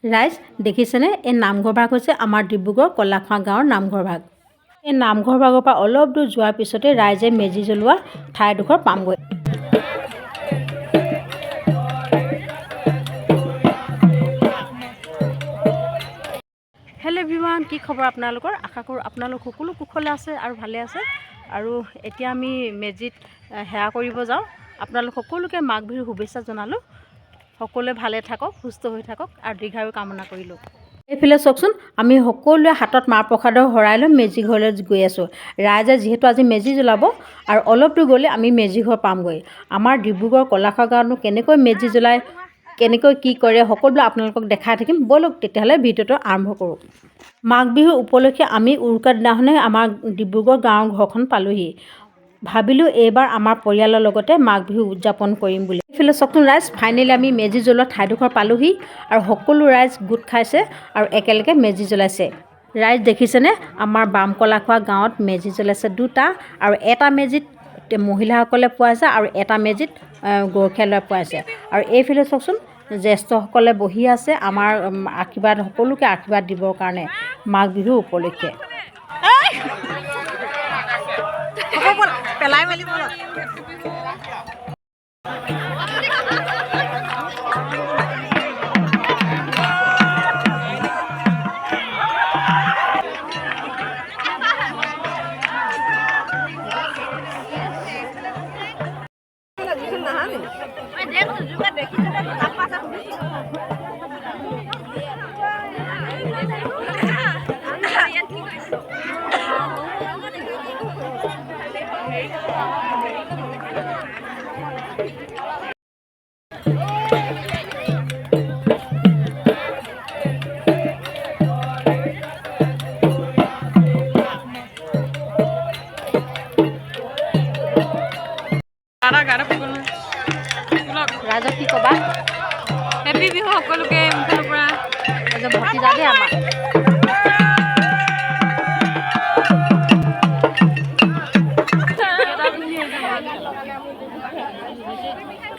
ৰাইজ দেখিছেনে, এই নামঘৰ ভাগ হৈছে আমাৰ ডিব্ৰুগড় কলাখোৱা গাঁৱৰ নামঘৰ ভাগ। এই নামঘৰ ভাগৰ পৰা অলপ দূৰ যোৱাৰ পিছতে ৰাইজে মেজি জ্বলোৱা ঠাইডোখৰ পামগৈ। হেল্ল' এভৰিৱান, কি খবৰ আপোনালোকৰ? আশা কৰোঁ আপোনালোক সকলো কুশলে আছে আৰু ভালে আছে। আৰু এতিয়া আমি মেজিত সেৱা কৰিব যাওঁ। আপোনালোক সকলোকে মাঘ বিহুৰ শুভেচ্ছা জনালোঁ। সকলোৱে ভালে থাকক, সুস্থ হৈ থাকক আৰু দীৰ্ঘায়ু কামনা কৰিলোঁ। এইফালে চাওকচোন, আমি সকলোৱে হাতত মাহ প্ৰসাদৰ শৰাই লৈ মেজি ঘৰলৈ গৈ আছোঁ। ৰাইজে যিহেতু আজি মেজি জ্বলাব আৰু অলপ দূৰ গ'লে আমি মেজি ঘৰ পামগৈ। আমাৰ ডিব্ৰুগড় কলাখোৱা গাঁৱতনো কেনেকৈ মেজি জ্বলায়, কেনেকৈ কি কৰে, সকলো আপোনালোকক দেখাই থাকিম। ব'লক তেতিয়াহ'লে ভিডিঅ'টো আৰম্ভ কৰোঁ। মাঘ বিহু উপলক্ষে আমি উৰুকাৰ দিনাখনে আমাৰ ডিব্ৰুগড় গাঁৱৰ ঘৰখন পালোহি। ভাবিলোঁ এইবাৰ আমাৰ পৰিয়ালৰ লগতে মাঘ বিহু উদযাপন কৰিম বুলি। এইফালে চাওকচোন ৰাইজ, ফাইনেলি আমি মেজি জ্বলোৱা ঠাইডোখৰ পালোহি আৰু সকলো ৰাইজ গোট খাইছে আৰু একেলগে মেজি জ্বলাইছে। ৰাইজ দেখিছেনে, আমাৰ বাম কলাখোৱা গাঁৱত মেজি জ্বলাইছে দুটা, আৰু এটা মেজিত মহিলাসকলে পোৱাইছে আৰু এটা মেজিত গৰখীয়া ল'ৰাই পোৱাইছে। আৰু এইফালে চাওকচোন, জ্যেষ্ঠসকলে বহি আছে আমাৰ আশীৰ্বাদ, সকলোকে আশীৰ্বাদ দিবৰ কাৰণে মাঘ বিহু উপলক্ষে। পেলাই মেলি ৰাইজক কি ক'বা? হেপী বিহু সকলোকে মুখৰ পৰা। ভতিজা দেই আমাৰ।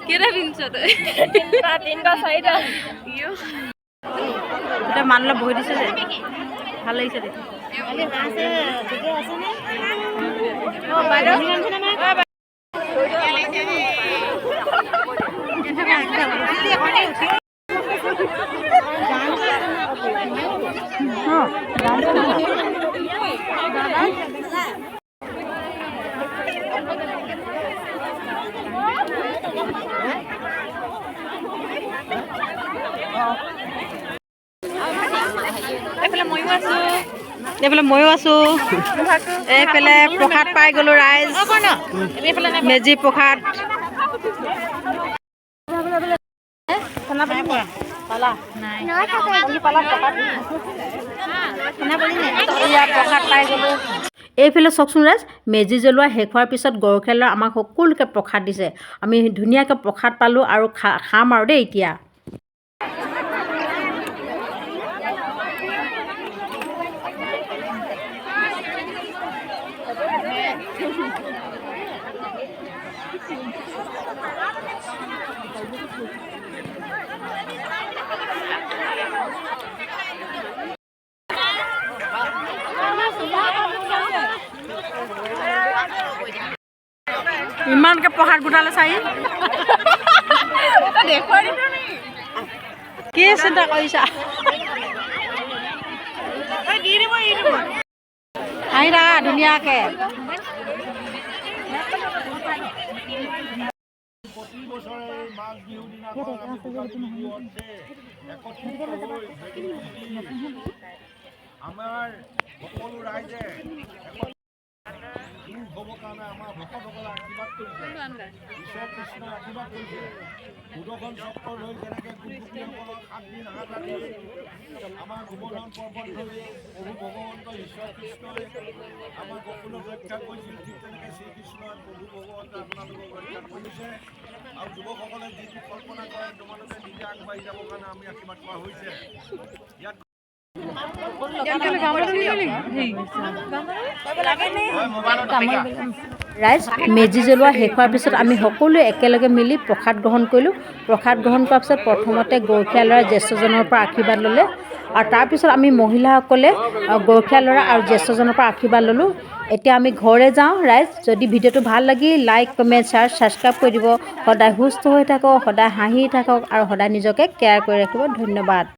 কেইটা পিন্ধিছ তই? তিনিটা চাৰিটা। এতিয়া মানুহলৈ বহি দিছে যে ভাল লাগিছে দেখি। এইফালে ময়ো আছোঁ। এইফালে প্ৰসাদ পাই গ'লোঁ ৰাইজ, মেজি প্ৰসাদ। প্ৰসাদ পাই গ'লোঁ। এইফালে চাওকচোন ৰাইজ, মেজি জ্বলোৱা শেষ হোৱাৰ পিছত গৰখীয়া ল'ৰাই আমাক সকলোকে প্ৰসাদ দিছে। আমি ধুনীয়াকৈ প্ৰসাদ পালোঁ আৰু খাম আৰু দেই এতিয়া। ইমানকে প্ৰসাদ গোটালে চাই কি চিন্তা কৰিছা? আহি থাকা ধুনীয়াকে। প্ৰতি বছৰে মাঘ বিহুৰ দিনাখন আমাৰ সকলো ৰাইজে হ'বৰ কাৰণে আমাৰ ভকতসকলে আশীৰ্বাদ কৰিছে, ঈশ্বৰ কৃষ্ণই আশীৰ্বাদ কৰিছে। সুদৰ্শন চক্ৰ লৈ যেনেকৈ গোপীসকলক 7 দিন হাত ৰাখি আমাৰ গোবৰ্ধন পৰ্বত ধৰি প্ৰভু ভগৱন্ত ঈশ্বৰ কৃষ্ণই আমাৰ সকলোক ৰক্ষা কৰিছিল, ঠিক তেনেকৈ শ্ৰীকৃষ্ণই প্ৰভু ভগৱন্তই আপোনালোকক ৰক্ষা কৰিছে। আৰু যুৱকসকলে যিটো কল্পনা কৰে তোমালোকে নিজে আগবাঢ়ি যাবৰ কাৰণে আমি আশীৰ্বাদ কৰা হৈছে। ইয়াত মোবাইলত ৰাইজ মেজি জ্বলোৱা শেষ হোৱাৰ পিছত আমি সকলোৱে একেলগে মিলি প্ৰসাদ গ্ৰহণ কৰিলোঁ। প্ৰসাদ গ্ৰহণ কৰাৰ পিছত প্ৰথমতে গৰখীয়া ল'ৰাই জ্যেষ্ঠজনৰ পৰা আশীৰ্বাদ ল'লে আৰু তাৰপিছত আমি মহিলাসকলে গৰখীয়া ল'ৰা আৰু জ্যেষ্ঠজনৰ পৰা আশীৰ্বাদ ল'লোঁ। এতিয়া আমি ঘৰলৈ যাওঁ। ৰাইজ যদি ভিডিঅ'টো ভাল লাগি লাইক কমেণ্ট শ্বেয়াৰ ছাবস্ক্ৰাইব কৰি দিব। সদায় সুস্থ হৈ থাকক, সদায় হাঁহি থাকক আৰু সদায় নিজকে কেয়াৰ কৰি ৰাখিব। ধন্যবাদ।